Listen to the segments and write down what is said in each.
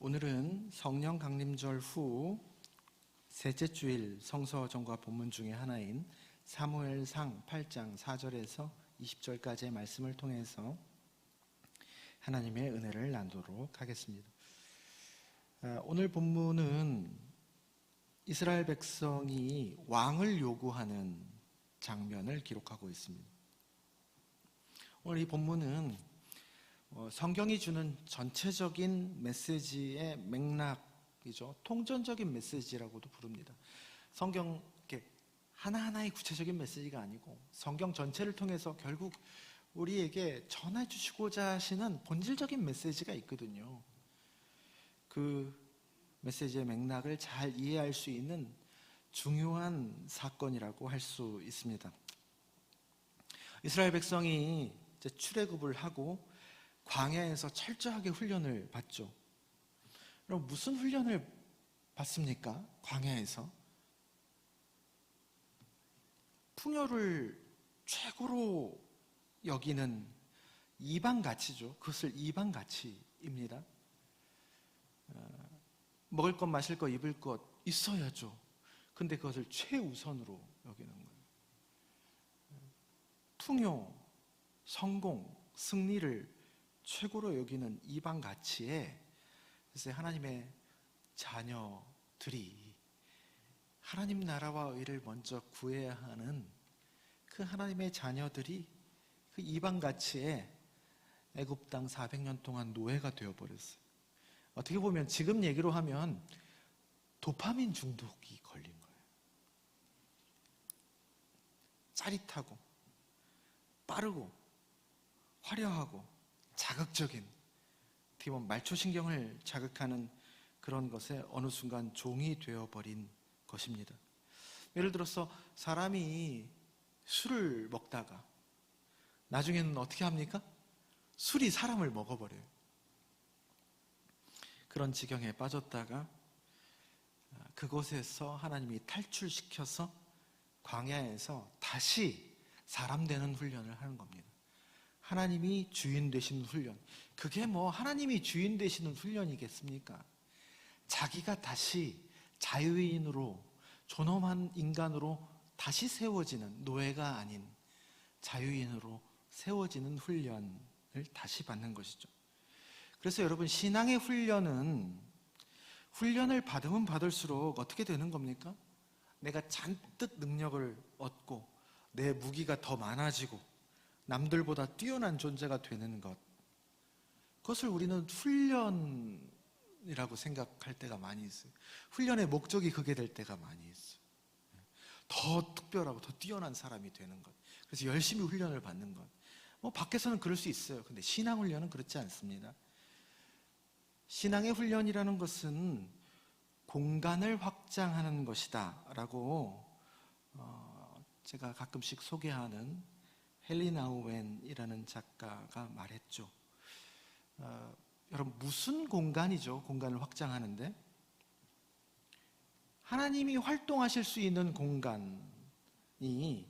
오늘은 성령 강림절 후 셋째 주일 성서 전과 본문 중에 하나인 사무엘상 8장 4절에서 20절까지의 말씀을 통해서 하나님의 은혜를 나누도록 하겠습니다. 오늘 본문은 이스라엘 백성이 왕을 요구하는 장면을 기록하고 있습니다. 오늘 이 본문은 성경이 주는 전체적인 메시지의 맥락이죠. 통전적인 메시지라고도 부릅니다. 성경 하나하나의 구체적인 메시지가 아니고 성경 전체를 통해서 결국 우리에게 전해 주시고자 하시는 본질적인 메시지가 있거든요. 그 메시지의 맥락을 잘 이해할 수 있는 중요한 사건이라고 할 수 있습니다. 이스라엘 백성이 이제 출애굽을 하고 광야에서 철저하게 훈련을 받죠. 그럼 무슨 훈련을 받습니까? 광야에서 풍요를 최고로 여기는 이방가치죠. 그것을 이방가치입니다. 먹을 것, 마실 것, 입을 것 있어야죠. 근데 그것을 최우선으로 여기는 거예요. 풍요, 성공, 승리를 최고로 여기는 이방 가치에 그래서 하나님의 자녀들이 하나님 나라와 의를 먼저 구해야 하는 그 하나님의 자녀들이 그 이방 가치에 애굽 땅 400년 동안 노예가 되어버렸어요. 어떻게 보면 지금 얘기로 하면 도파민 중독이 걸린 거예요. 짜릿하고 빠르고 화려하고 자극적인, 어떻게 보면 말초신경을 자극하는 그런 것에 어느 순간 종이 되어버린 것입니다. 예를 들어서 사람이 술을 먹다가 나중에는 어떻게 합니까? 술이 사람을 먹어버려요. 그런 지경에 빠졌다가 그곳에서 하나님이 탈출시켜서 광야에서 다시 사람 되는 훈련을 하는 겁니다. 하나님이 주인 되시는 훈련. 그게 하나님이 주인 되시는 훈련이겠습니까? 자기가 다시 자유인으로, 존엄한 인간으로 다시 세워지는, 노예가 아닌 자유인으로 세워지는 훈련을 다시 받는 것이죠. 그래서 여러분, 신앙의 훈련을 받으면 받을수록 어떻게 되는 겁니까? 내가 잔뜩 능력을 얻고 내 무기가 더 많아지고 남들보다 뛰어난 존재가 되는 것, 그것을 우리는 훈련이라고 생각할 때가 많이 있어요. 훈련의 목적이 그게 될 때가 많이 있어요. 더 특별하고 더 뛰어난 사람이 되는 것, 그래서 열심히 훈련을 받는 것. 밖에서는 그럴 수 있어요. 근데 신앙 훈련은 그렇지 않습니다. 신앙의 훈련이라는 것은 공간을 확장하는 것이다 라고 제가 가끔씩 소개하는 헨리 나우엔이라는 작가가 말했죠. 여러분, 무슨 공간이죠? 공간을 확장하는데 하나님이 활동하실 수 있는 공간이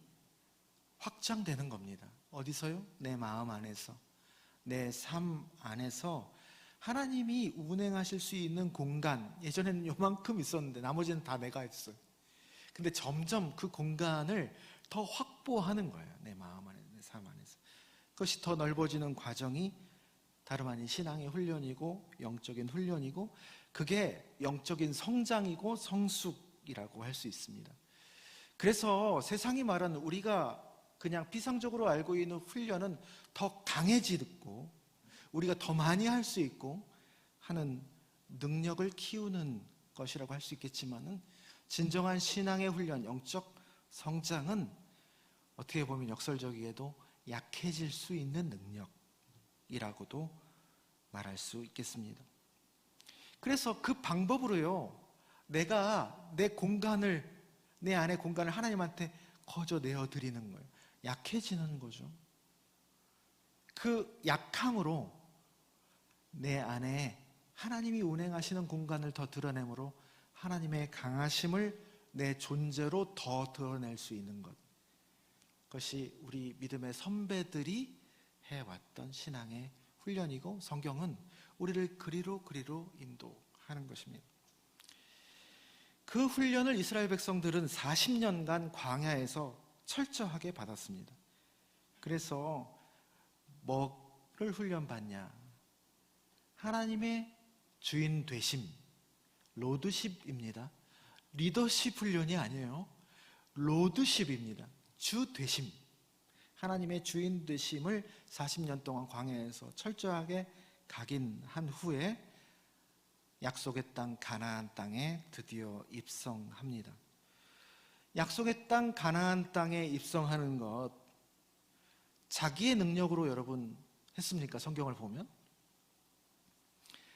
확장되는 겁니다. 어디서요? 내 마음 안에서, 내 삶 안에서 하나님이 운행하실 수 있는 공간. 예전에는 요만큼 있었는데 나머지는 다 내가 했어요. 근데 점점 그 공간을 더 확보하는 거예요. 내 마음 안에, 내 삶 안에서. 그것이 더 넓어지는 과정이 다름 아닌 신앙의 훈련이고 영적인 훈련이고, 그게 영적인 성장이고 성숙이라고 할 수 있습니다. 그래서 세상이 말하는 우리가 그냥 피상적으로 알고 있는 훈련은 더 강해지고 우리가 더 많이 할 수 있고 하는 능력을 키우는 것이라고 할 수 있겠지만은, 진정한 신앙의 훈련, 영적 성장은 어떻게 보면 역설적이게도 약해질 수 있는 능력이라고도 말할 수 있겠습니다. 그래서 그 방법으로요, 내가 내 안의 공간을 하나님한테 거저 내어드리는 거예요. 약해지는 거죠. 그 약함으로 내 안에 하나님이 운행하시는 공간을 더 드러내므로 하나님의 강하심을 내 존재로 더 드러낼 수 있는 것, 그것이 우리 믿음의 선배들이 해왔던 신앙의 훈련이고 성경은 우리를 그리로 인도하는 것입니다. 그 훈련을 이스라엘 백성들은 40년간 광야에서 철저하게 받았습니다. 그래서 뭐를 훈련받냐? 하나님의 주인 되심, 로드십입니다. 리더십 훈련이 아니에요. 로드십입니다. 주 되심, 하나님의 주인 되심을 40년 동안 광야에서 철저하게 각인한 후에 약속의 땅 가나안 땅에 드디어 입성합니다. 약속의 땅 가나안 땅에 입성하는 것, 자기의 능력으로 여러분 했습니까? 성경을 보면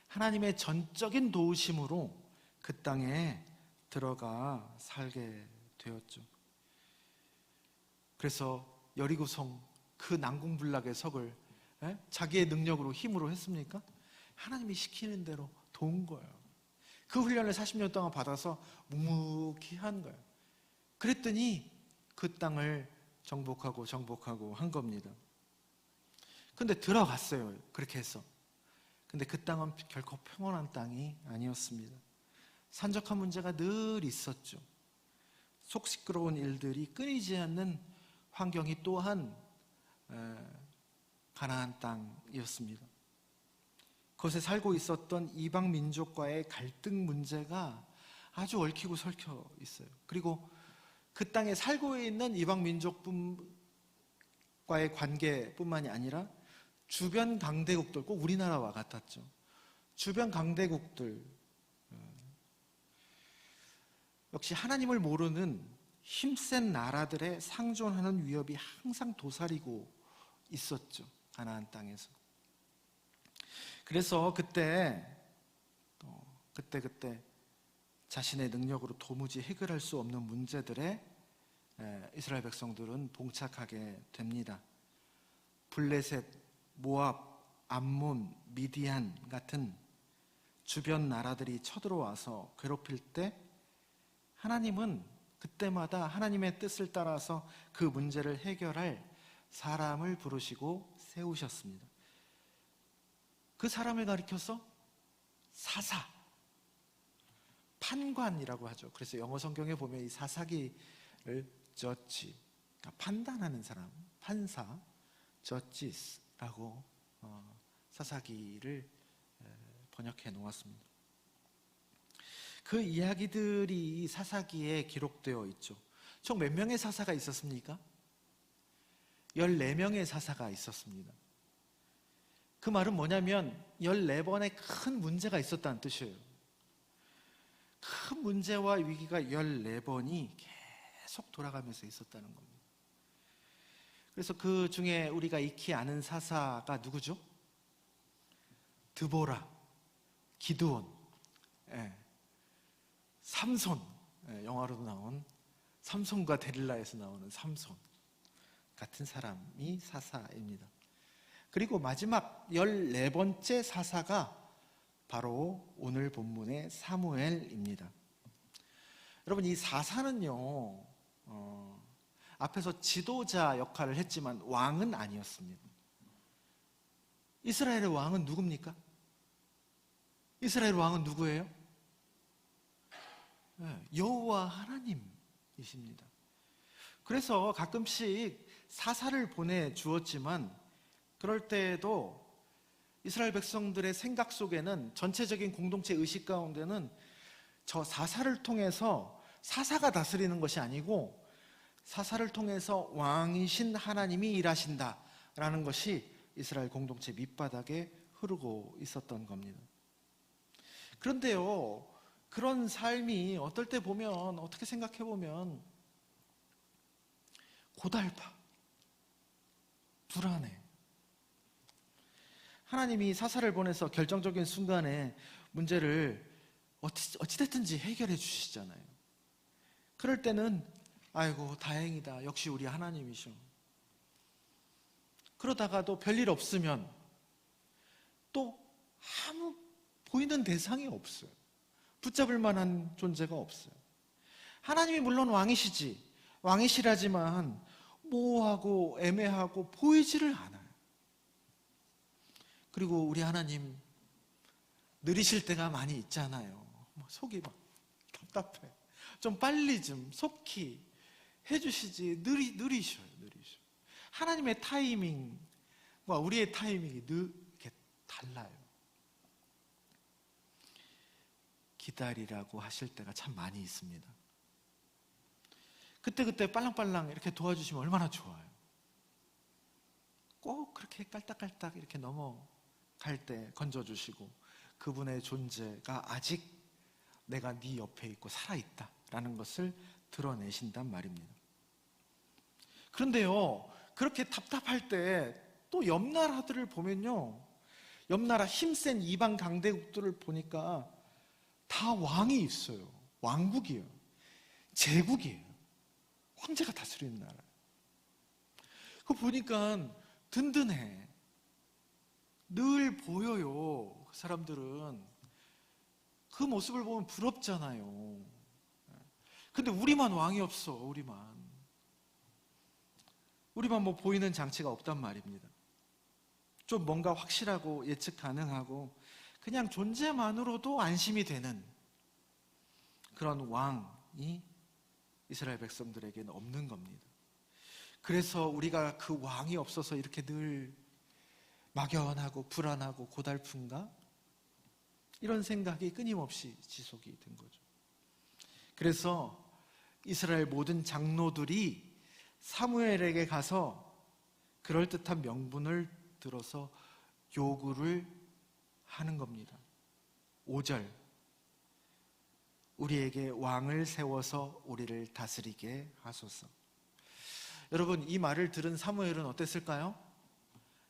하나님의 전적인 도우심으로 그 땅에 들어가 살게 되었죠. 그래서 여리고성 그 난공불락의 석을 자기의 능력으로 힘으로 했습니까? 하나님이 시키는 대로 도운 거예요. 그 훈련을 40년 동안 받아서 묵묵히 한 거예요. 그랬더니 그 땅을 정복하고 한 겁니다. 근데 들어갔어요. 그렇게 해서. 근데 그 땅은 결코 평온한 땅이 아니었습니다. 산적한 문제가 늘 있었죠. 속 시끄러운 일들이 끊이지 않는 환경이 또한 가나안 땅이었습니다. 그곳에 살고 있었던 이방 민족과의 갈등 문제가 아주 얽히고 설켜 있어요. 그리고 그 땅에 살고 있는 이방 민족과의 관계뿐만이 아니라 주변 강대국들, 꼭 우리나라와 같았죠. 주변 강대국들 역시 하나님을 모르는 힘센 나라들의 상존하는 위협이 항상 도사리고 있었죠. 가나안 땅에서. 그래서 그때 자신의 능력으로 도무지 해결할 수 없는 문제들에 이스라엘 백성들은 봉착하게 됩니다. 블레셋, 모압, 암몬, 미디안 같은 주변 나라들이 쳐들어와서 괴롭힐 때 하나님은 그때마다 하나님의 뜻을 따라서 그 문제를 해결할 사람을 부르시고 세우셨습니다. 그 사람을 가리켜서 사사, 판관이라고 하죠. 그래서 영어 성경에 보면 이 사사기를 judge, 그러니까 판단하는 사람, 판사, judges라고 사사기를 번역해 놓았습니다. 그 이야기들이 사사기에 기록되어 있죠. 총 몇 명의 사사가 있었습니까? 14명의 사사가 있었습니다. 그 말은 뭐냐면 14번의 큰 문제가 있었다는 뜻이에요. 큰 문제와 위기가 14번이 계속 돌아가면서 있었다는 겁니다. 그래서 그 중에 우리가 익히 아는 사사가 누구죠? 드보라, 기드온, 삼손, 영화로도 나온 삼손과 데릴라에서 나오는 삼손 같은 사람이 사사입니다. 그리고 마지막 14번째 사사가 바로 오늘 본문의 사무엘입니다. 여러분, 이 사사는요, 앞에서 지도자 역할을 했지만 왕은 아니었습니다. 이스라엘의 왕은 누굽니까? 이스라엘 왕은 누구예요? 여호와 하나님이십니다. 그래서 가끔씩 사사를 보내주었지만 그럴 때에도 이스라엘 백성들의 생각 속에는, 전체적인 공동체 의식 가운데는 저 사사를 통해서 사사가 다스리는 것이 아니고 사사를 통해서 왕이신 하나님이 일하신다라는 것이 이스라엘 공동체 밑바닥에 흐르고 있었던 겁니다. 그런데요, 그런 삶이 어떨 때 보면, 어떻게 생각해 보면 고달파, 불안해. 하나님이 사사를 보내서 결정적인 순간에 문제를 어찌됐든지 해결해 주시잖아요. 그럴 때는 아이고 다행이다, 역시 우리 하나님이셔. 그러다가도 별일 없으면 또 아무 보이는 대상이 없어요. 붙잡을 만한 존재가 없어요. 하나님이 물론 왕이시라지만 모호하고 애매하고 보이지를 않아요. 그리고 우리 하나님 느리실 때가 많이 있잖아요. 속이 막 답답해. 좀 빨리 좀 속히 해주시지. 느리셔요. 하나님의 타이밍과 우리의 타이밍이 이렇게 달라요. 기다리라고 하실 때가 참 많이 있습니다. 그때 빨랑빨랑 이렇게 도와주시면 얼마나 좋아요. 꼭 그렇게 깔딱깔딱 이렇게 넘어갈 때 건져주시고 그분의 존재가 아직 내가 네 옆에 있고 살아있다라는 것을 드러내신단 말입니다. 그런데요, 그렇게 답답할 때 또 옆나라들을 보면요, 옆나라 힘센 이방 강대국들을 보니까 다 왕이 있어요. 왕국이에요. 제국이에요. 황제가 다스리는 나라. 그거 보니까 든든해. 늘 보여요. 그 사람들은 그 모습을 보면 부럽잖아요. 근데 우리만 왕이 없어. 우리만 뭐 보이는 장치가 없단 말입니다. 좀 뭔가 확실하고 예측 가능하고 그냥 존재만으로도 안심이 되는 그런 왕이 이스라엘 백성들에게는 없는 겁니다. 그래서 우리가 그 왕이 없어서 이렇게 늘 막연하고 불안하고 고달픈가? 이런 생각이 끊임없이 지속이 된 거죠. 그래서 이스라엘 모든 장로들이 사무엘에게 가서 그럴듯한 명분을 들어서 요구를 하는 겁니다. 5절, 우리에게 왕을 세워서 우리를 다스리게 하소서. 여러분, 이 말을 들은 사무엘은 어땠을까요?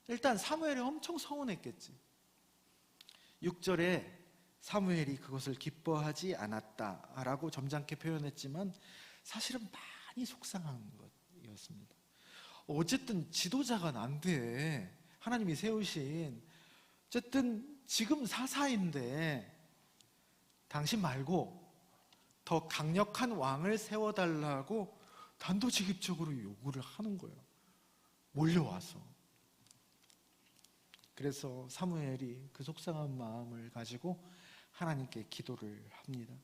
일단 사무엘이 엄청 서운했겠지. 6절에 사무엘이 그것을 기뻐하지 않았다라고 점잖게 표현했지만 사실은 많이 속상한 것이었습니다. 어쨌든 지도자가 난데 하나님이 세우신, 어쨌든 지금 사사인데 당신 말고 더 강력한 왕을 세워달라고 단도직입적으로 요구를 하는 거예요. 몰려와서. 그래서 사무엘이 그 속상한 마음을 가지고 하나님께 기도를 합니다.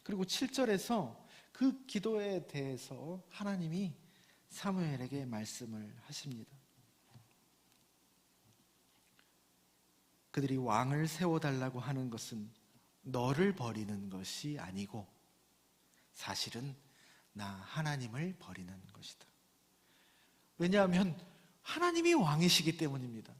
그리고 7절에서 그 기도에 대해서 하나님이 사무엘에게 말씀을 하십니다. 그들이 왕을 세워달라고 하는 것은 너를 버리는 것이 아니고 사실은 나 하나님을 버리는 것이다. 왜냐하면 하나님이 왕이시기 때문입니다.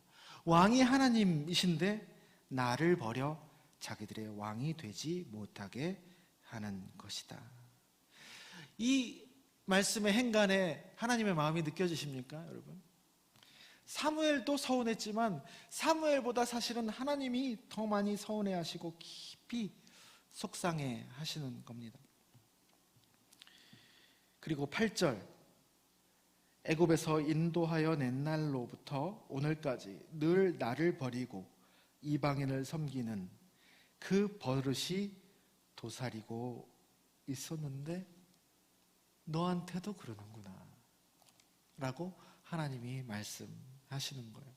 왕이 하나님이신데 나를 버려 자기들의 왕이 되지 못하게 하는 것이다. 이 말씀의 행간에 하나님의 마음이 느껴지십니까, 여러분? 사무엘도 서운했지만 사무엘보다 사실은 하나님이 더 많이 서운해하시고 깊이 속상해 하시는 겁니다. 그리고 8절, 애굽에서 인도하여 낸 날로부터 오늘까지 늘 나를 버리고 이방인을 섬기는 그 버릇이 도사리고 있었는데 너한테도 그러는구나 라고 하나님이 말씀하시는 거예요.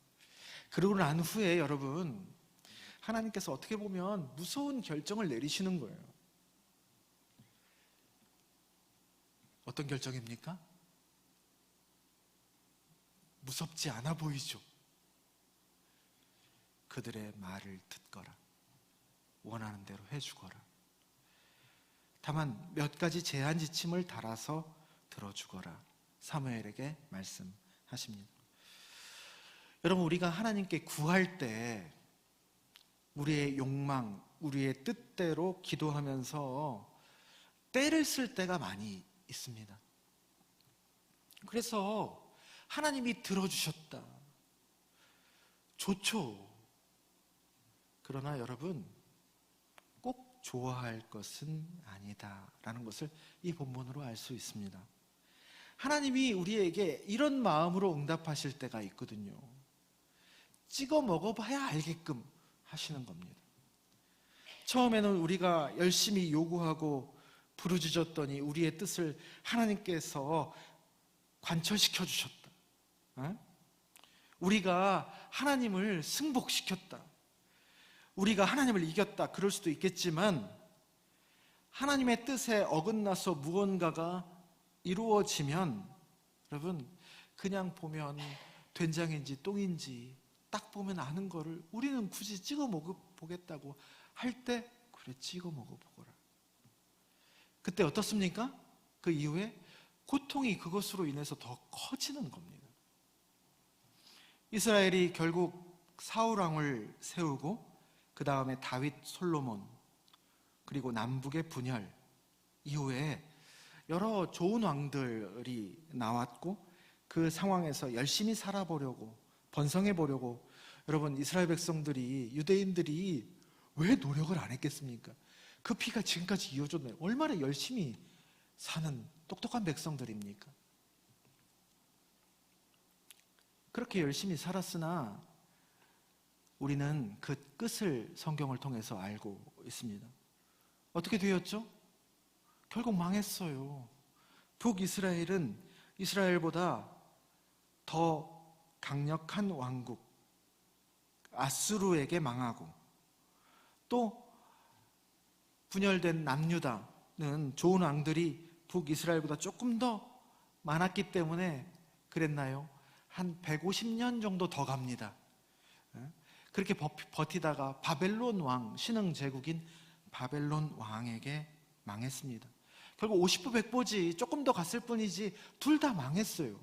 그러고 난 후에 여러분, 하나님께서 어떻게 보면 무서운 결정을 내리시는 거예요. 어떤 결정입니까? 무섭지 않아 보이죠? 그들의 말을 듣거라. 원하는 대로 해주거라. 다만 몇 가지 제한 지침을 달아서 들어주거라. 사무엘에게 말씀하십니다. 여러분, 우리가 하나님께 구할 때 우리의 욕망, 우리의 뜻대로 기도하면서 때를 쓸 때가 많이 있습니다. 그래서 하나님이 들어주셨다. 좋죠. 그러나 여러분, 꼭 좋아할 것은 아니다라는 것을 이 본문으로 알 수 있습니다. 하나님이 우리에게 이런 마음으로 응답하실 때가 있거든요. 찍어 먹어봐야 알게끔 하시는 겁니다. 처음에는 우리가 열심히 요구하고 부르짖었더니 우리의 뜻을 하나님께서 관철시켜 주셨다. 우리가 하나님을 승복시켰다, 우리가 하나님을 이겼다, 그럴 수도 있겠지만 하나님의 뜻에 어긋나서 무언가가 이루어지면 여러분, 그냥 보면 된장인지 똥인지 딱 보면 아는 거를 우리는 굳이 찍어 먹어보겠다고 할 때, 그래, 찍어 먹어보거라. 그때 어떻습니까? 그 이후에 고통이 그것으로 인해서 더 커지는 겁니다. 이스라엘이 결국 사울 왕을 세우고 그 다음에 다윗, 솔로몬, 그리고 남북의 분열 이후에 여러 좋은 왕들이 나왔고, 그 상황에서 열심히 살아보려고, 번성해 보려고, 여러분, 이스라엘 백성들이, 유대인들이 왜 노력을 안 했겠습니까? 그 피가 지금까지 이어졌나요? 얼마나 열심히 사는 똑똑한 백성들입니까? 그렇게 열심히 살았으나 우리는 그 끝을 성경을 통해서 알고 있습니다. 어떻게 되었죠? 결국 망했어요. 북이스라엘은 이스라엘보다 더 강력한 왕국 아수르에게 망하고, 또 분열된 남유다는 좋은 왕들이 북이스라엘보다 조금 더 많았기 때문에 그랬나요? 한 150년 정도 더 갑니다. 그렇게 버티다가 바벨론 왕, 신흥 제국인 바벨론 왕에게 망했습니다. 결국 50부 100보지 조금 더 갔을 뿐이지 둘 다 망했어요.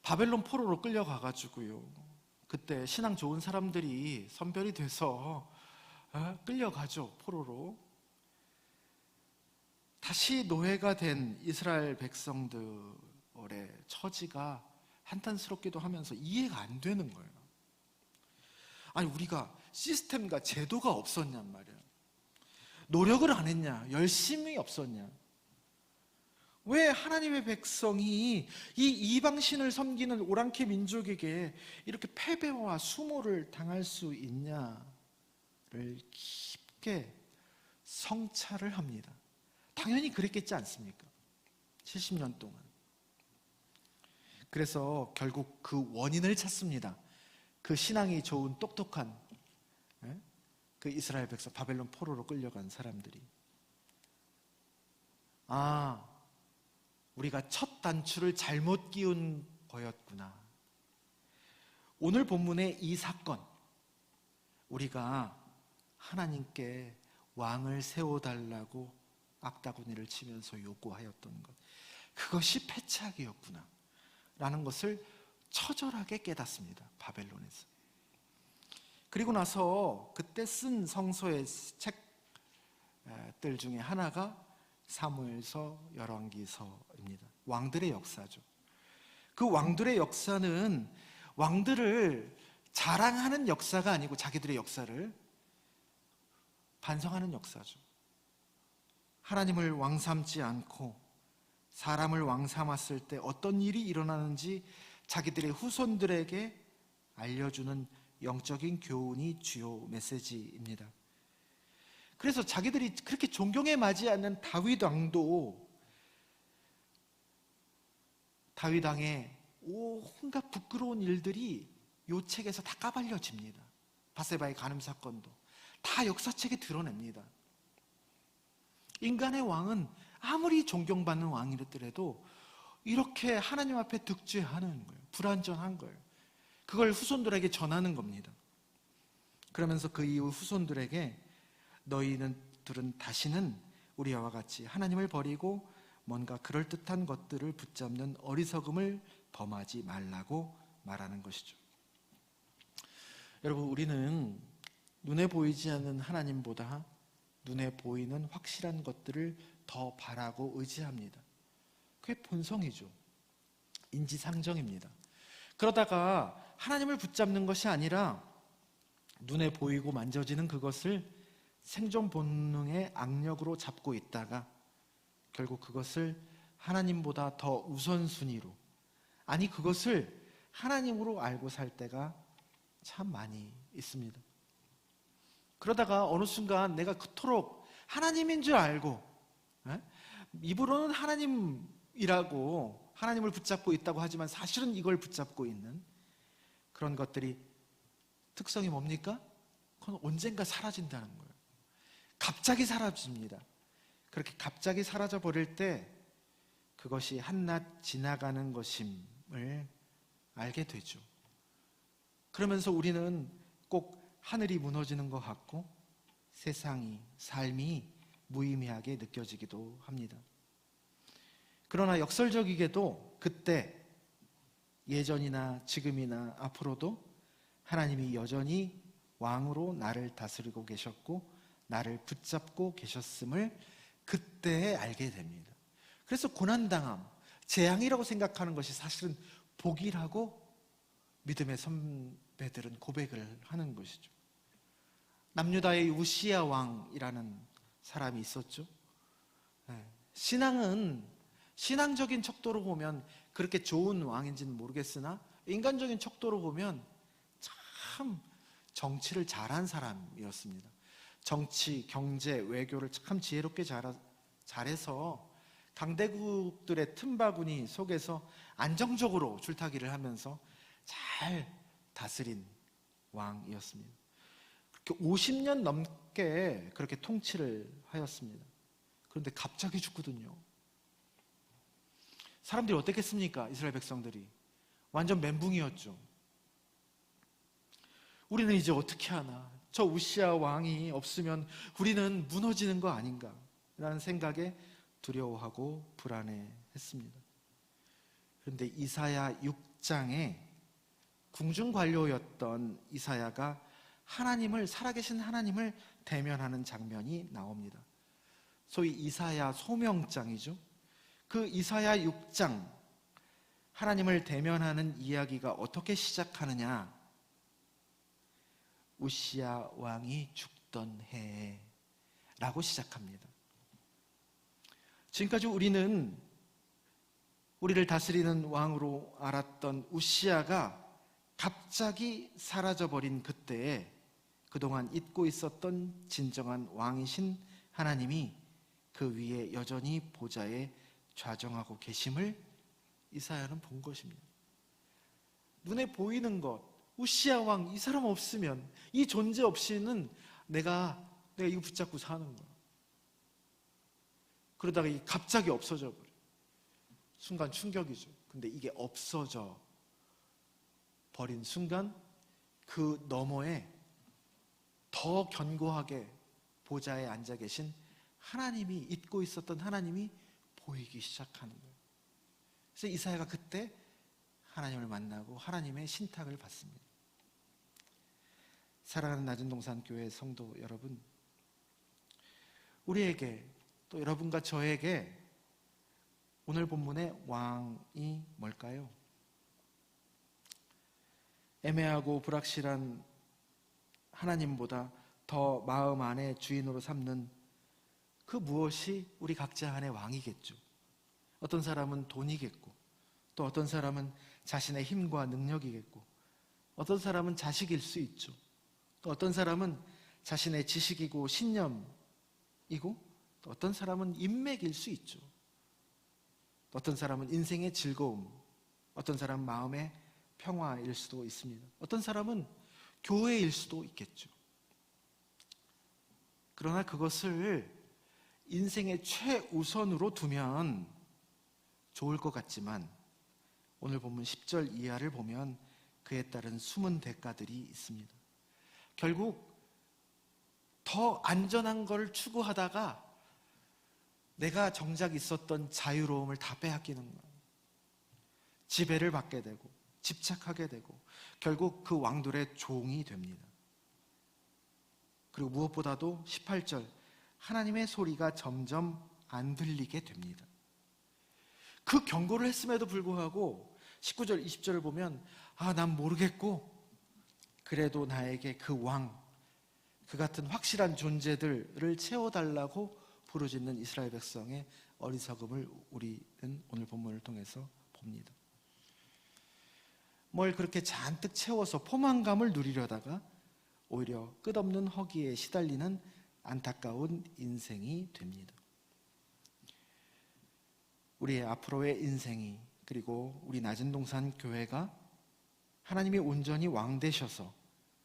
바벨론 포로로 끌려가가지고요, 그때 신앙 좋은 사람들이 선별이 돼서 끌려가죠, 포로로. 다시 노예가 된 이스라엘 백성들의 처지가 한탄스럽기도 하면서 이해가 안 되는 거예요. 아니, 우리가 시스템과 제도가 없었냔 말이야. 노력을 안 했냐? 열심히 없었냐? 왜 하나님의 백성이 이 이방신을 섬기는 오랑캐 민족에게 이렇게 패배와 수모를 당할 수 있냐를 깊게 성찰을 합니다. 당연히 그랬겠지 않습니까? 70년 동안. 그래서 결국 그 원인을 찾습니다. 그 신앙이 좋은 똑똑한 그 이스라엘 백성, 바벨론 포로로 끌려간 사람들이, 우리가 첫 단추를 잘못 끼운 거였구나. 오늘 본문의 이 사건, 우리가 하나님께 왕을 세워달라고 악다구니를 치면서 요구하였던 것, 그것이 패착이었구나 라는 것을 처절하게 깨닫습니다, 바벨론에서. 그리고 나서 그때 쓴 성서의 책들 중에 하나가 사무엘서, 열왕기서입니다. 왕들의 역사죠. 그 왕들의 역사는 왕들을 자랑하는 역사가 아니고 자기들의 역사를 반성하는 역사죠. 하나님을 왕 삼지 않고 사람을 왕 삼았을 때 어떤 일이 일어나는지 자기들의 후손들에게 알려주는 영적인 교훈이 주요 메시지입니다. 그래서 자기들이 그렇게 존경에 맞지 않는 다윗 왕도 다윗 왕의 온갖 부끄러운 일들이 이 책에서 다 까발려집니다. 바세바의 간음 사건도 다 역사책에 드러냅니다. 인간의 왕은 아무리 존경받는 왕이더라도 이렇게 하나님 앞에 득죄하는 거예요. 불완전한 거예요. 그걸 후손들에게 전하는 겁니다. 그러면서 그 이후 후손들에게 너희들은 다시는 우리와 같이 하나님을 버리고 뭔가 그럴듯한 것들을 붙잡는 어리석음을 범하지 말라고 말하는 것이죠. 여러분, 우리는 눈에 보이지 않는 하나님보다 눈에 보이는 확실한 것들을 더 바라고 의지합니다. 그게 본성이죠. 인지상정입니다. 그러다가 하나님을 붙잡는 것이 아니라 눈에 보이고 만져지는 그것을 생존 본능의 악력으로 잡고 있다가 결국 그것을 하나님보다 더 우선순위로, 아니 그것을 하나님으로 알고 살 때가 참 많이 있습니다. 그러다가 어느 순간 내가 그토록 하나님인 줄 알고 입으로는 하나님이라고 하나님을 붙잡고 있다고 하지만 사실은 이걸 붙잡고 있는 그런 것들이 특성이 뭡니까? 그건 언젠가 사라진다는 거예요. 갑자기 사라집니다. 그렇게 갑자기 사라져 버릴 때 그것이 한낱 지나가는 것임을 알게 되죠. 그러면서 우리는 꼭 하늘이 무너지는 것 같고 세상이, 삶이 무의미하게 느껴지기도 합니다. 그러나 역설적이게도 그때 예전이나 지금이나 앞으로도 하나님이 여전히 왕으로 나를 다스리고 계셨고 나를 붙잡고 계셨음을 그때 알게 됩니다. 그래서 고난당함, 재앙이라고 생각하는 것이 사실은 복이라고 믿음의 선배들은 고백을 하는 것이죠. 남유다의 우시야 왕이라는 사람이 있었죠. 신앙은 신앙적인 척도로 보면 그렇게 좋은 왕인지는 모르겠으나 인간적인 척도로 보면 참 정치를 잘한 사람이었습니다. 정치, 경제, 외교를 참 지혜롭게 잘해서 강대국들의 틈바구니 속에서 안정적으로 줄타기를 하면서 잘 다스린 왕이었습니다. 그렇게 50년 넘게 그렇게 통치를 하였습니다. 그런데 갑자기 죽거든요. 사람들이 어땠겠습니까? 이스라엘 백성들이 완전 멘붕이었죠. 우리는 이제 어떻게 하나? 저 우시야 왕이 없으면 우리는 무너지는 거 아닌가? 라는 생각에 두려워하고 불안해했습니다. 그런데 이사야 6장에 궁중관료였던 이사야가 살아계신 하나님을 대면하는 장면이 나옵니다. 소위 이사야 소명장이죠. 그 이사야 6장, 하나님을 대면하는 이야기가 어떻게 시작하느냐? 우시야 왕이 죽던 해에 라고 시작합니다. 지금까지 우리는 우리를 다스리는 왕으로 알았던 우시야가 갑자기 사라져버린 그때에 그동안 잊고 있었던 진정한 왕이신 하나님이 그 위에 여전히 보좌에 좌정하고 계심을 이사야는 본 것입니다. 눈에 보이는 것, 우시야 왕, 이 사람 없으면, 이 존재 없이는 내가 이거 붙잡고 사는 거야. 그러다가 이게 갑자기 없어져 버려. 순간 충격이죠. 근데 이게 없어져 버린 순간 그 너머에 더 견고하게 보좌에 앉아 계신 하나님이, 잊고 있었던 하나님이 보이기 시작하는 거예요. 그래서 이사야가 그때 하나님을 만나고 하나님의 신탁을 받습니다. 사랑하는 낮은동산교회 성도 여러분, 우리에게 또 여러분과 저에게 오늘 본문의 왕이 뭘까요? 애매하고 불확실한 하나님보다 더 마음 안에 주인으로 삼는 그 무엇이 우리 각자 안의 왕이겠죠. 어떤 사람은 돈이겠고, 또 어떤 사람은 자신의 힘과 능력이겠고, 어떤 사람은 자식일 수 있죠. 또 어떤 사람은 자신의 지식이고 신념이고, 또 어떤 사람은 인맥일 수 있죠. 또 어떤 사람은 인생의 즐거움, 어떤 사람은 마음의 평화일 수도 있습니다. 어떤 사람은 교회일 수도 있겠죠. 그러나 그것을 인생의 최우선으로 두면 좋을 것 같지만 오늘 본문 10절 이하를 보면 그에 따른 숨은 대가들이 있습니다. 결국 더 안전한 걸 추구하다가 내가 정작 있었던 자유로움을 다 빼앗기는 거예요. 지배를 받게 되고 집착하게 되고 결국 그 왕들의 종이 됩니다. 그리고 무엇보다도 18절, 하나님의 소리가 점점 안 들리게 됩니다. 그 경고를 했음에도 불구하고 19절, 20절을 보면 난 모르겠고 그래도 나에게 그 왕, 그 같은 확실한 존재들을 채워달라고 부르짖는 이스라엘 백성의 어리석음을 우리는 오늘 본문을 통해서 봅니다. 뭘 그렇게 잔뜩 채워서 포만감을 누리려다가 오히려 끝없는 허기에 시달리는 안타까운 인생이 됩니다. 우리의 앞으로의 인생이 그리고 우리 낮은동산 교회가 하나님이 온전히 왕 되셔서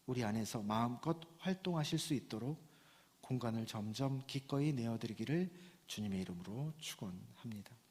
우리 안에서 마음껏 활동하실 수 있도록 공간을 점점 기꺼이 내어드리기를 주님의 이름으로 축원합니다.